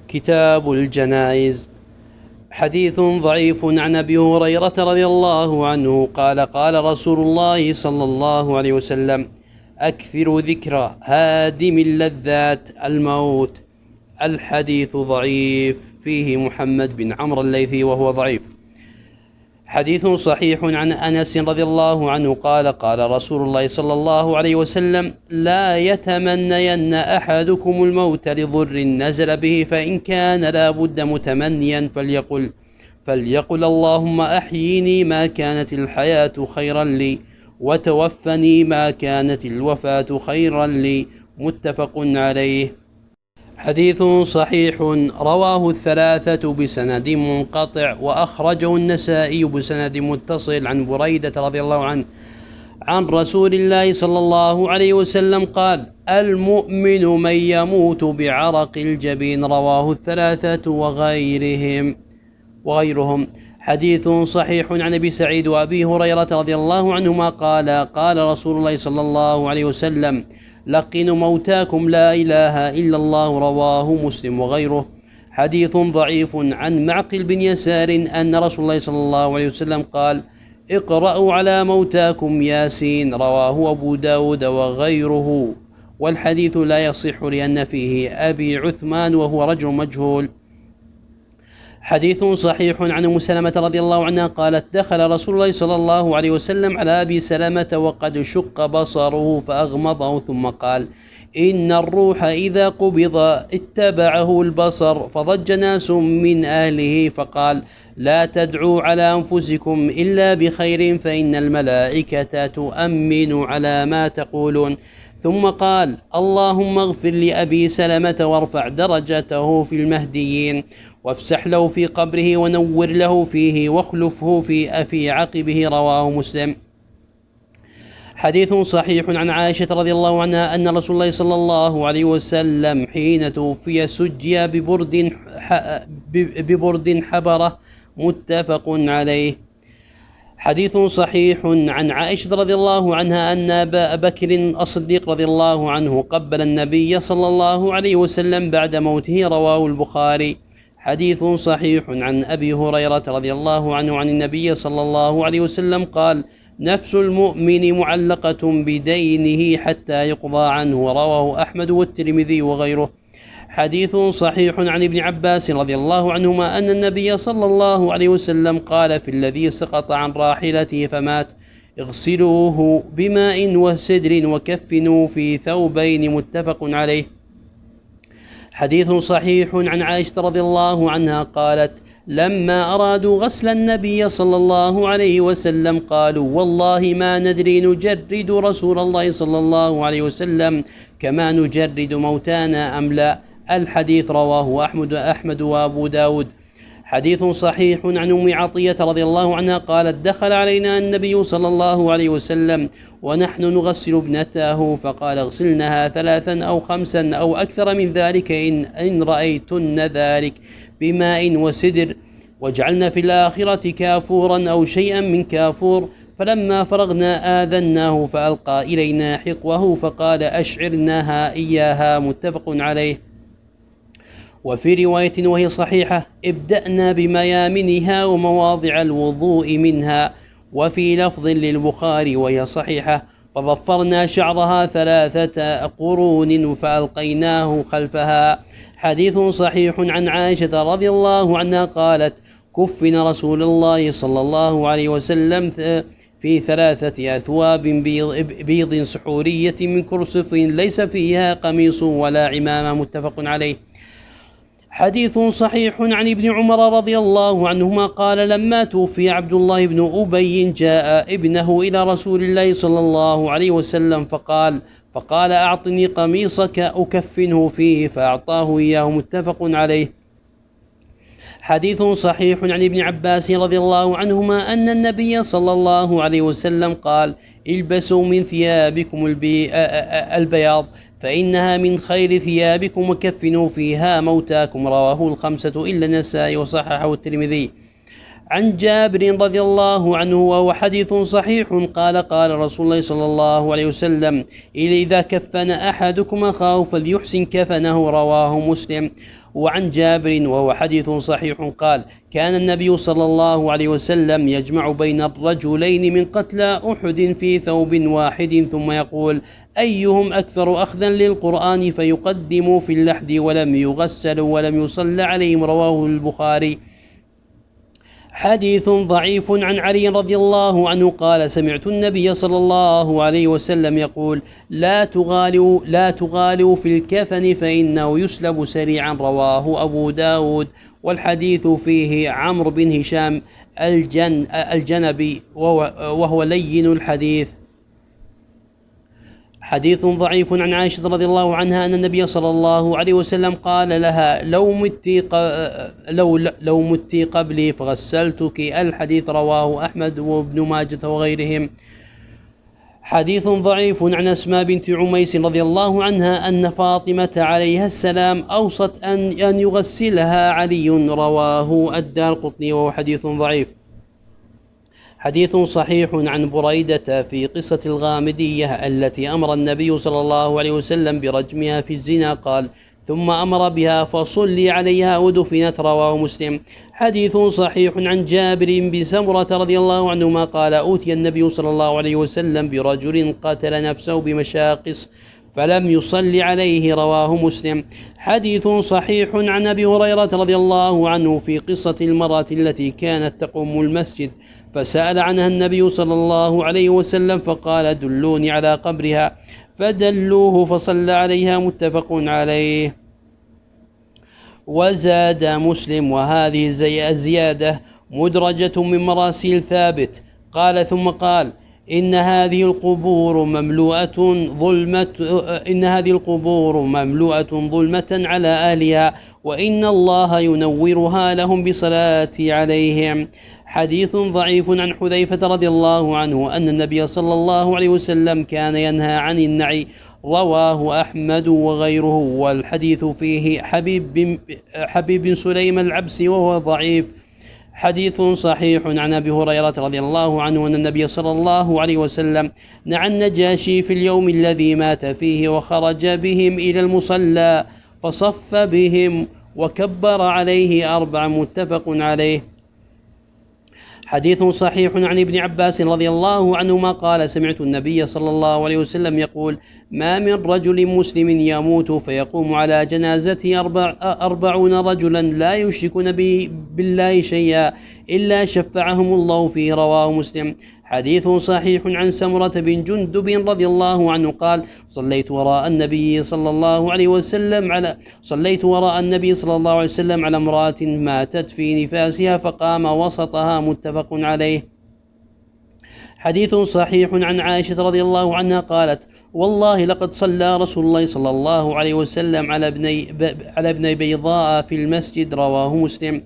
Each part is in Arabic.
كتاب الجنائز. حديث ضعيف عن أبي هريرة رضي الله عنه قال قال رسول الله صلى الله عليه وسلم: أكثر ذكر هادم اللذات الموت. الحديث ضعيف، فيه محمد بن عمرو الليثي وهو ضعيف. حديث صحيح عن أنس رضي الله عنه قال قال رسول الله صلى الله عليه وسلم: لا يتمنين أحدكم الموت لضر نزل به، فإن كان لا بد متمنيا فليقل اللهم أحييني ما كانت الحياة خيرا لي، وتوفني ما كانت الوفاة خيرا لي. متفق عليه. حديث صحيح رواه الثلاثة بسند منقطع، وأخرجه النسائي بسند متصل عن بريدة رضي الله عنه عن رسول الله صلى الله عليه وسلم قال: المؤمن من يموت بعرق الجبين. رواه الثلاثة وغيرهم. حديث صحيح عن أبي سعيد وأبي هريرة رضي الله عنهما قال قال رسول الله صلى الله عليه وسلم: لقنوا موتاكم لا إله إلا الله. رواه مسلم وغيره. حديث ضعيف عن معقل بن يسار أن رسول الله صلى الله عليه وسلم قال: اقرأوا على موتاكم ياسين. رواه أبو داود وغيره. والحديث لا يصح لأن فيه أبي عثمان وهو رجل مجهول. حديث صحيح عن أم سلمة رضي الله عنها قالت: دخل رسول الله صلى الله عليه وسلم على أبي سلمة وقد شق بصره فأغمضه، ثم قال: إن الروح إذا قبض اتبعه البصر. فضج ناس من أهله فقال: لا تدعوا على أنفسكم إلا بخير، فإن الملائكة تؤمن على ما تقولون. ثم قال: اللهم اغفر لأبي سلمة وارفع درجته في المهديين، وافسح له في قبره ونور له فيه واخلفه في عقبه. رواه مسلم. حديث صحيح عن عائشة رضي الله عنها أن رسول الله صلى الله عليه وسلم حين توفي سجي ببرد حبرة. متفق عليه. حديث صحيح عن عائشة رضي الله عنها أن أبا بكر الصديق رضي الله عنه قبل النبي صلى الله عليه وسلم بعد موته. رواه البخاري. حديث صحيح عن أبي هريرة رضي الله عنه عن النبي صلى الله عليه وسلم قال: نفس المؤمن معلقة بدينه حتى يقضى عنه. رواه أحمد والترمذي وغيره. حديث صحيح عن ابن عباس رضي الله عنهما أن النبي صلى الله عليه وسلم قال في الذي سقط عن راحلته فمات: اغسلوه بماء وسدر وكفنوا في ثوبين. متفق عليه. حديث صحيح عن عائشة رضي الله عنها قالت: لما أرادوا غسل النبي صلى الله عليه وسلم قالوا: والله ما ندري نجرد رسول الله صلى الله عليه وسلم كما نجرد موتانا أم لا. الحديث رواه أحمد وأبو داود. حديث صحيح عن أم عطية رضي الله عنها قالت: دخل علينا النبي صلى الله عليه وسلم ونحن نغسل ابنته، فقال: اغسلنها 3 أو 5 أو أكثر من ذلك إن رأيتن ذلك بماء وسدر، واجعلن في الآخرة كافورا أو شيئا من كافور. فلما فرغنا آذناه فألقى إلينا حقوه فقال: أشعرناها إياها. متفق عليه. وفي رواية وهي صحيحة: ابدأنا بميامنها ومواضع الوضوء منها. وفي لفظ للبخاري وهي صحيحة: فضفرنا شعرها 3 قرون فألقيناه خلفها. حديث صحيح عن عائشة رضي الله عنها قالت: كفن رسول الله صلى الله عليه وسلم في 3 أثواب بيض سحورية من كرسف ليس فيها قميص ولا عمامة. متفق عليه. حديث صحيح عن ابن عمر رضي الله عنهما قال: لما توفي عبد الله بن أبي جاء ابنه إلى رسول الله صلى الله عليه وسلم فقال: أعطني قميصك أكفنه فيه، فأعطاه إياه. متفق عليه. حديث صحيح عن ابن عباس رضي الله عنهما أن النبي صلى الله عليه وسلم قال: البسوا من ثيابكم البياض فإنها من خير ثيابكم، وكفنوا فيها موتاكم. رواه 5 إلا النسائي وصححه الترمذي. عن جابر رضي الله عنه وهو حديث صحيح قال: قال رسول الله صلى الله عليه وسلم: إذا كفن أحدكم أخاه فليحسن كفنه. رواه مسلم. وعن جابر وهو حديث صحيح قال: كان النبي صلى الله عليه وسلم يجمع بين الرجلين من قتلى أحد في ثوب واحد ثم يقول: أيهم أكثر أخذا للقرآن، فيقدم في اللحد ولم يغسل ولم يصلى عليهم. رواه البخاري. حديث ضعيف عن علي رضي الله عنه قال: سمعت النبي صلى الله عليه وسلم يقول: لا تغالوا في الكفن فإنه يسلب سريعا. رواه أبو داود. والحديث فيه عمرو بن هشام الجنبي وهو لين الحديث. حديث ضعيف عن عائشة رضي الله عنها أن النبي صلى الله عليه وسلم قال لها: لو مت قبلي فغسلتك. الحديث رواه أحمد وابن ماجة وغيرهم. حديث ضعيف عن أسماء بنت عميس رضي الله عنها أن فاطمة عليها السلام أوصت أن يغسلها علي. رواه الدارقطني وهو حديث ضعيف. حديث صحيح عن بريدة في قصة الغامدية التي أمر النبي صلى الله عليه وسلم برجمها في الزنا قال: ثم أمر بها فصلي عليها ودفنت. رواه مسلم. حديث صحيح عن جابر بن سمرة رضي الله عنهما قال: أوتي النبي صلى الله عليه وسلم برجل قتل نفسه بمشاقص فلم يصل عليه. رواه مسلم. حديث صحيح عن أبي هريرة رضي الله عنه في قصة المرأة التي كانت تقوم المسجد فسأل عنها النبي صلى الله عليه وسلم فقال: دلوني على قبرها، فدلوه فصلى عليها. متفق عليه. وزاد مسلم: وهذه الزيادة مدرجة من مراسيل ثابت. قال ثم قال: إن هذه القبور مملوءة ظلمة على أهلها، وإن الله ينورها لهم بصلاة عليهم. حديث ضعيف عن حذيفة رضي الله عنه أن النبي صلى الله عليه وسلم كان ينهى عن النعي. رواه أحمد وغيره. والحديث فيه حبيب بن سليم العبسي وهو ضعيف. حديث صحيح عن أبي هريرة رضي الله عنه أن النبي صلى الله عليه وسلم نعى النجاشي في اليوم الذي مات فيه وخرج بهم إلى المصلى فصف بهم وكبر عليه 4. متفق عليه. حديث صحيح عن ابن عباس رضي الله عنهما قال: سمعت النبي صلى الله عليه وسلم يقول: ما من رجل مسلم يموت فيقوم على جنازته 40 رجلا لا يشركون بالله شيئا إلا شفعهم الله فيه. رواه مسلم. حديث صحيح عن سمرة بن جندب رضي الله عنه قال: صليت وراء النبي صلى الله عليه وسلم على امرأة ماتت في نفاسها فقام وسطها. متفق عليه. حديث صحيح عن عائشة رضي الله عنها قالت: والله لقد صلى رسول الله صلى الله عليه وسلم على ابني بيضاء في المسجد. رواه مسلم.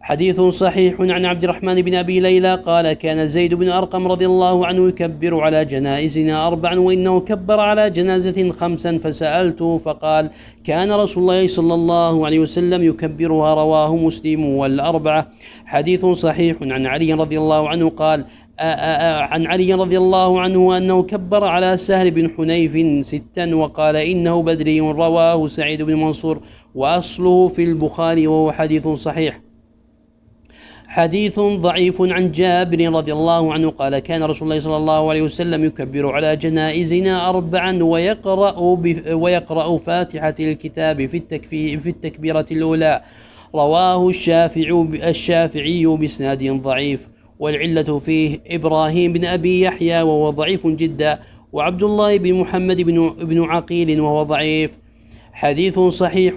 حديث صحيح عن عبد الرحمن بن أبي ليلى قال: كان زيد بن أرقم رضي الله عنه يكبر على جنائزنا 4 وإنه كبر على جنازة 5 فسألته فقال: كان رسول الله صلى الله عليه وسلم يكبرها. رواه مسلم والأربعة. حديث صحيح عن علي رضي الله عنه قال: عن علي رضي الله عنه أنه كبر على سهل بن حنيف 6 وقال: إنه بدري. رواه سعيد بن منصور وأصله في البخاري وهو حديث صحيح. حديث ضعيف عن جابر رضي الله عنه قال: كان رسول الله صلى الله عليه وسلم يكبر على جنائزنا 4 ويقرأ فاتحة الكتاب في التكبيرة الأولى. رواه الشافعي بإسناد ضعيف، والعلة فيه إبراهيم بن أبي يحيى وهو ضعيف جدا، وعبد الله بن محمد بن عقيل وهو ضعيف. حديث صحيح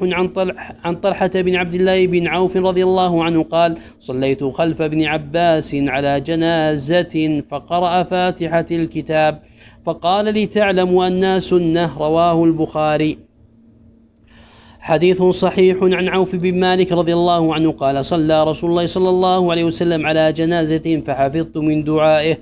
عن طلحة بن عبد الله بن عوف رضي الله عنه قال: صليت خلف ابن عباس على جنازة فقرأ فاتحة الكتاب فقال: لتعلموا أنها سنة. رواه البخاري. حديث صحيح عن عوف بن مالك رضي الله عنه قال: صلى رسول الله صلى الله عليه وسلم على جنازة فحفظت من دعائه: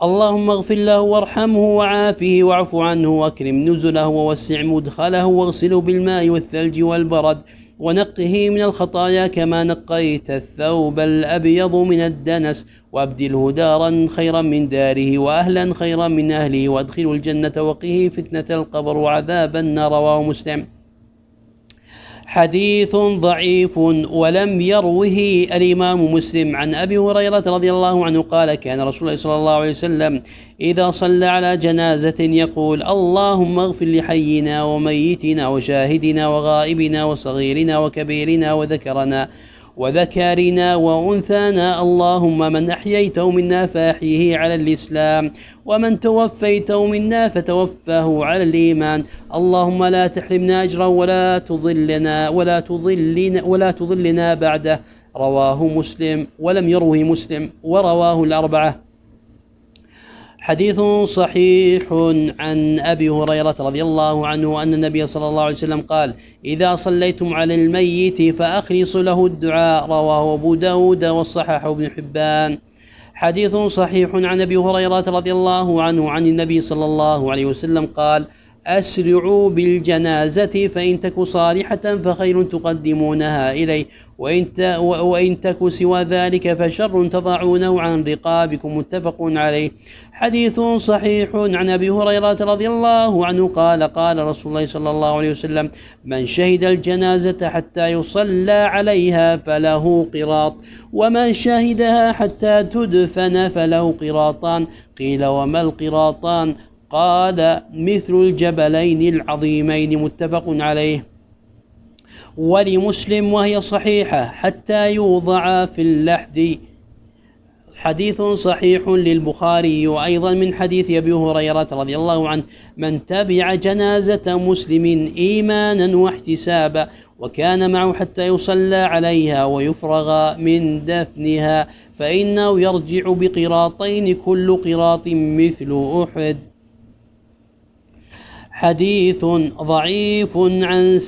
اللهم اغفر له وارحمه وعافه واعف عنه واكرم نزله ووسع مدخله واغسله بالماء والثلج والبرد ونقه من الخطايا كما نقيت الثوب الأبيض من الدنس، وأبدله دارا خيرا من داره وأهلا خيرا من أهله، وأدخله الجنة وقه فتنة القبر وعذاب النار. رواه مسلم. حديث ضعيف ولم يروه الإمام مسلم. عن أبي هريرة رضي الله عنه قال كان رسول الله صلى الله عليه وسلم إذا صلى على جنازة يقول اللهم اغفر لحينا وميتنا وشاهدنا وغائبنا وصغيرنا وكبيرنا وذكرنا وأنثانا، اللهم من أحييته منا فأحيه على الإسلام، ومن توفيته منا فتوفه على الإيمان، اللهم لا تحرمنا أجرا ولا تضلنا بعده. رواه مسلم ولم يروه مسلم ورواه الأربعة. حديث صحيح عن أبي هريرة رضي الله عنه أن النبي صلى الله عليه وسلم قال إذا صليتم على الميت فأخلصوا له الدعاء. رواه أبو داود وصححه ابن حبان. حديث صحيح عن أبي هريرة رضي الله عنه عن النبي صلى الله عليه وسلم قال أسرعوا بالجنازة فإن تك صالحة فخير تقدمونها إليه، وإن تك سوى ذلك فشر تضعونه عن رقابكم. متفق عليه. حديث صحيح عن أبي هريرة رضي الله عنه قال قال رسول الله صلى الله عليه وسلم من شهد الجنازة حتى يصلى عليها فله قراط، ومن شهدها حتى تدفن فله قراطان. قيل وما القراطان؟ قال مثل الجبلين العظيمين. متفق عليه. ولمسلم وهي صحيحة حتى يوضع في اللحد. حديث صحيح للبخاري وأيضا من حديث أبي هريرة رضي الله عنه من تبع جنازة مسلم إيمانا واحتسابا وكان معه حتى يصلى عليها ويفرغ من دفنها فإنه يرجع بقراطين كل قراط مثل أحد. حديث ضعيف عن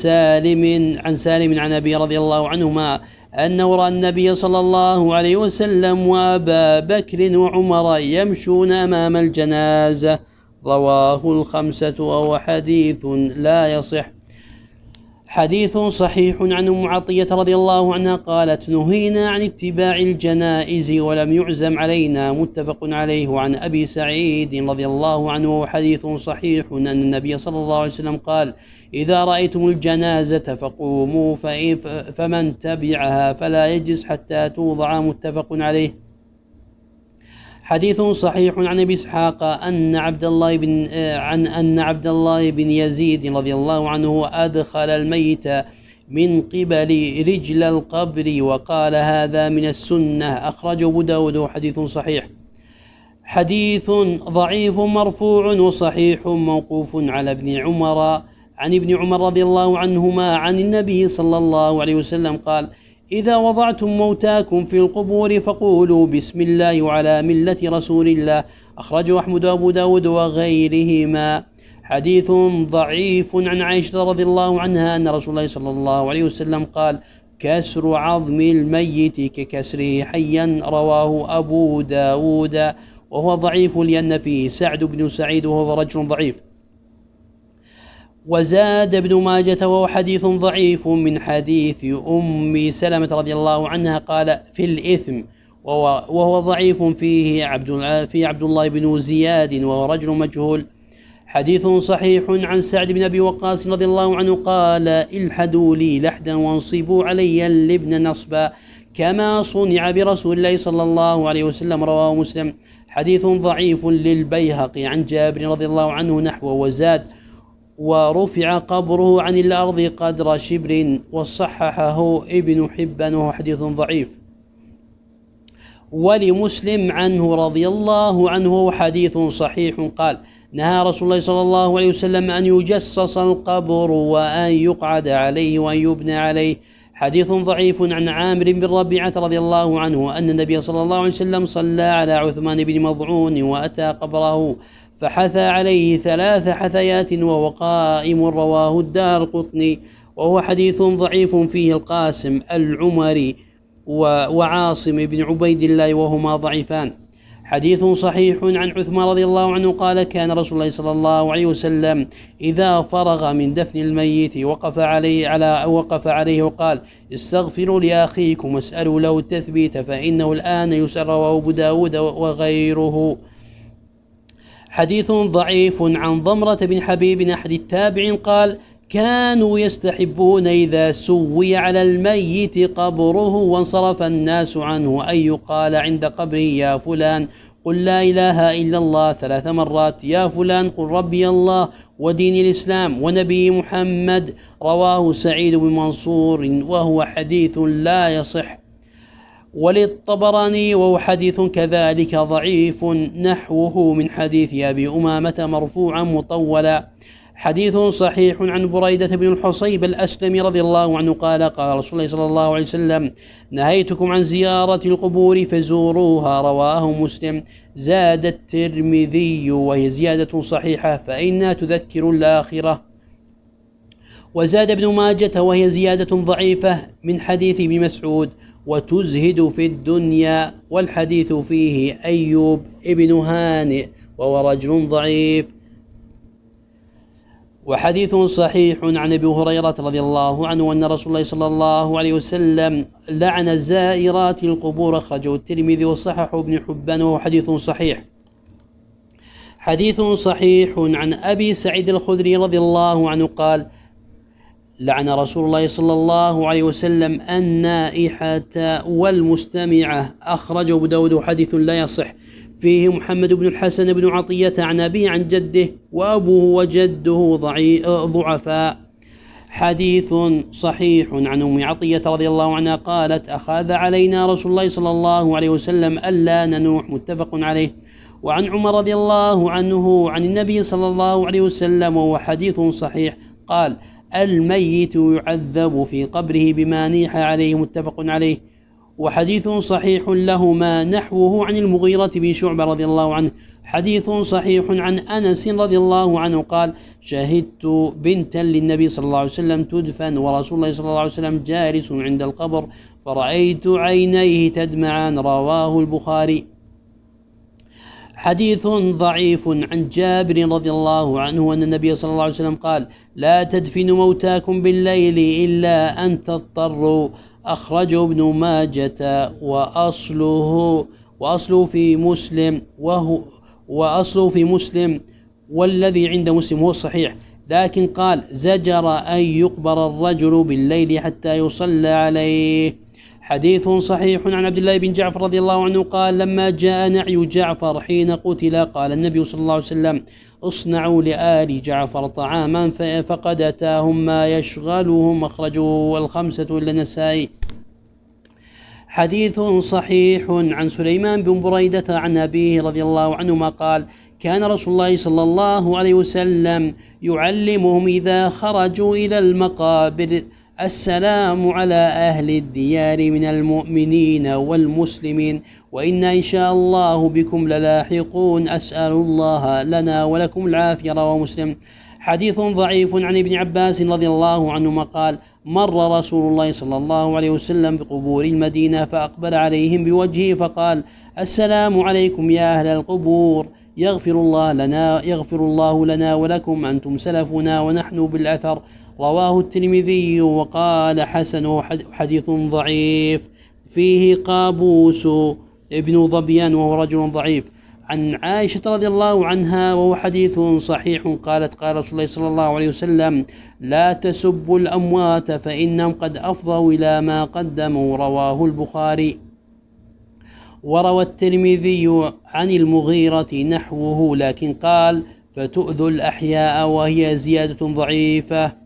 سالم عن أبي رضي الله عنهما أنه رأى النبي صلى الله عليه وسلم وأبا بكر وعمر يمشون أمام الجنازة. رواه الخمسة وهو حديث لا يصح. حديث صحيح عن أم عطية رضي الله عنها قالت نهينا عن اتباع الجنائز ولم يعزم علينا. متفق عليه. وعن أبي سعيد رضي الله عنه حديث صحيح أن النبي صلى الله عليه وسلم قال إذا رأيتم الجنازة فقوموا فمن تبعها فلا يجلس حتى توضع. متفق عليه. حديث صحيح عن أبي إسحاق أن عبد الله بن يزيد رضي الله عنه أدخل الميت من قبل رجل القبر وقال هذا من السنة. أخرجه أبو داود. حديث صحيح. حديث ضعيف مرفوع وصحيح موقوف على ابن عمر عن ابن عمر رضي الله عنهما عن النبي صلى الله عليه وسلم قال إذا وضعتم موتاكم في القبور فقولوا بسم الله وعلى ملة رسول الله. أخرجه أحمد وأبو داود وغيرهما. حديث ضعيف عن عائشة رضي الله عنها أن رسول الله صلى الله عليه وسلم قال كسر عظم الميت ككسره حيا. رواه أبو داود وهو ضعيف لأن فيه سعد بن سعيد وهو رجل ضعيف. وزاد ابن ماجة وهو حديث ضعيف من حديث أم سلمة رضي الله عنها قال في الإثم وهو ضعيف فيه عبد الله بن زياد وهو رجل مجهول. حديث صحيح عن سعد بن أبي وقاص رضي الله عنه قال الحدوا لي لحدا وانصبوا علي اللبن نصبا كما صنع برسول الله صلى الله عليه وسلم. رواه مسلم. حديث ضعيف للبيهقي عن جابر رضي الله عنه نحوه وزاد ورفع قبره عن الأرض قدر شبر وصححه ابن حبان وهو حديث ضعيف. ولمسلم عنه رضي الله عنه حديث صحيح قال نهى رسول الله صلى الله عليه وسلم أن يجسس القبر وأن يقعد عليه وأن يبنى عليه. حديث ضعيف عن عامر بن ربيعة رضي الله عنه أن النبي صلى الله عليه وسلم صلى على عثمان بن مضعون وأتى قبره فحثى عليه 3 حثيات وهو قائم. رواه الدارقطني وهو حديث ضعيف فيه القاسم العمري وعاصم بن عبيد الله وهما ضعيفان. حديث صحيح عن عثمان رضي الله عنه قال كان رسول الله صلى الله عليه وسلم إذا فرغ من دفن الميت وقف عليه وقال استغفروا لأخيكم واسألوا له التثبيت فإنه الآن يسأل. رواه أبو داود وغيره. حديث ضعيف عن ضمرة بن حبيب أحد التابعين قال كانوا يستحبون إذا سوي على الميت قبره وانصرف الناس عنه أن يقال عند قبره: يا فلان قل لا إله إلا الله 3 مرات، يا فلان قل ربي الله ودين الإسلام ونبي محمد. رواه سعيد بن منصور وهو حديث لا يصح. وللطبراني وهو حديث كذلك ضعيف نحوه من حديث أبي أمامة مرفوعا مطولا. حديث صحيح عن بريدة بن الحصيب الأسلمي رضي الله عنه قال: قال رسول الله صلى الله عليه وسلم: نهيتكم عن زيارة القبور فزوروها. رواه مسلم. زاد الترمذي وهي زيادة صحيحة: فإنها تذكر الآخرة. وزاد ابن ماجة وهي زيادة ضعيفة من حديث ابن مسعود: وتزهد في الدنيا. والحديث فيه أيوب ابن هانئ وهو رجل ضعيف. وحديث صحيح عن أبي هريرة رضي الله عنه أن رسول الله صلى الله عليه وسلم لعن زائرات القبور. أخرجه الترمذي وصححه ابن حبان وهو حديث صحيح. حديث صحيح عن أبي سعيد الخدري رضي الله عنه قال: لعن رسول الله صلى الله عليه وسلم النائحة والمستمعة. أخرجه أبو داود وحديث لا يصح. فيه محمد بن الحسن بن عطية عن أبيه عن جده، وأبوه وجده ضعفاء. حديث صحيح عن أم عطية رضي الله عنها قالت: أخذ علينا رسول الله صلى الله عليه وسلم ألا ننوح. متفق عليه. وعن عمر رضي الله عنه عن النبي صلى الله عليه وسلم وهو حديث صحيح قال: الميت يعذب في قبره بما نيح عليه. متفق عليه. وحديث صحيح لهما نحوه عن المغيرة بن شعبة رضي الله عنه. حديث صحيح عن أنس رضي الله عنه قال: شهدت بنتا للنبي صلى الله عليه وسلم تدفن ورسول الله صلى الله عليه وسلم جالس عند القبر فرأيت عينيه تدمعان. رواه البخاري. حديث ضعيف عن جابر رضي الله عنه أن النبي صلى الله عليه وسلم قال: لا تدفنوا موتاكم بالليل إلا أن تضطروا. أخرجه ابن ماجة وأصله في مسلم والذي عند مسلم هو الصحيح، لكن قال: زجر أن يقبر الرجل بالليل حتى يصلى عليه. حديث صحيح عن عبد الله بن جعفر رضي الله عنه قال: لما جاء نعي جعفر حين قتل قال النبي صلى الله عليه وسلم: اصنعوا لآل جعفر طعاما فقد أتاهم ما يشغلهم. أخرجه 5 إلا النسائي. حديث صحيح عن سليمان بن بريدة عن أبيه رضي الله عنهما قال: كان رسول الله صلى الله عليه وسلم يعلمهم إذا خرجوا إلى المقابر: السلام على أهل الديار من المؤمنين والمسلمين، وإنا إن شاء الله بكم للاحقون. أسأل الله لنا ولكم العافية. رواه مسلم. حديث ضعيف عن ابن عباس رضي الله عنهما قال: مر رسول الله صلى الله عليه وسلم بقبور المدينة فأقبل عليهم بوجهه فقال: السلام عليكم يا أهل القبور، يغفر الله لنا ولكم، أنتم سلفنا ونحن بالأثر. رواه الترمذي وقال: حسن حديث ضعيف. فيه قابوس ابن ظبيان وهو رجل ضعيف. عن عائشة رضي الله عنها وهو حديث صحيح قالت: قال رسول الله صلى الله عليه وسلم: لا تسبوا الأموات فإنهم قد أفضوا إلى ما قدموا. رواه البخاري. وروى الترمذي عن المغيرة نحوه، لكن قال: فتؤذوا الأحياء، وهي زيادة ضعيفة.